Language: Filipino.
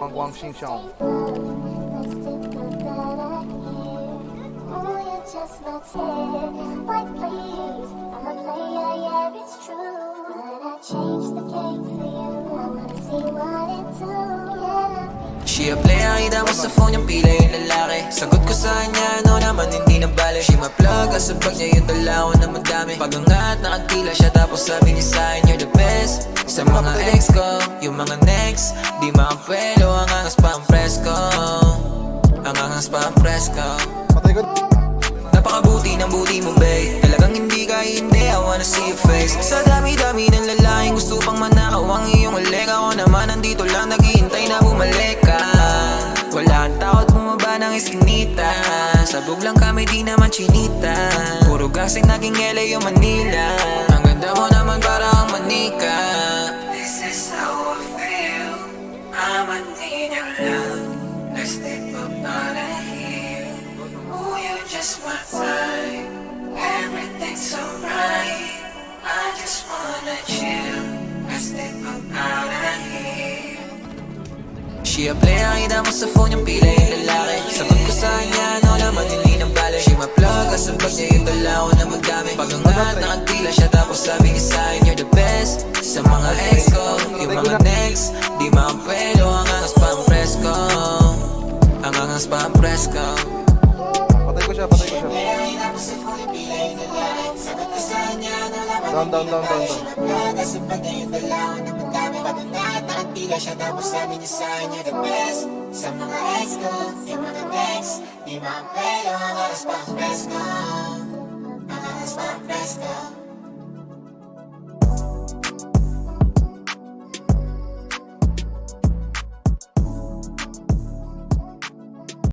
光光欣赏。 Just not scared, like please, I'm a player, yeah, it's true. But I changed the game for you, I wanna see what it do, yeah. She a player, kita mo sa phone yung pila yung lalaki. Sagot ko sa kanya, no naman hindi na bale. She my plug, sa bag niya yung dalaw na madami. Pagangat, nakagtila siya tapos sabi niya sa'kin, you're the best. Sa mga ex ko, yung mga next, di makapwelo, ang angas pa ang presko. Ang angas pa ang presko. Patay ko. Napakabuti ng buti mo, babe. Talagang hindi ka hindi, I wanna see your face. Sa dami-dami ng lalaking gusto pang manakaw ang iyong ulik. Ako naman nandito lang naghihintay na bumalik ka. Wala kang takot bumaba ng eskinita. Sabog lang kami, di naman chinita. Puro gasing naging LA yung Manila. Ang ganda mo naman parang manika. This is how I feel, I'ma need your love. Let's step up out of here. Oh, you just my time, everything's alright. I just wanna chill, let's step up out of here. She a player, kita mo sa phone yung pila yung lalaki. Sagot ko sa kanya, no naman hindi na bale. She my plug, sa bag niya yung dalaw na madami. Pagangat, nakagtila siya tapos sabi niya sa'kin, you're the best. Sa mga ex ko, yung mga next, di makapwelo, ang angas pa ang presko. Ang angas pa ang presko. Patay ko siya, patay ko siya. Down, down, down, down, down. Nakatila siya tapos sabi niya sa'kin, you're the best. Sa mga ex ko, yung mga next, di makapwelo, ang angas pa ang presko. Ang angas pa ang presko.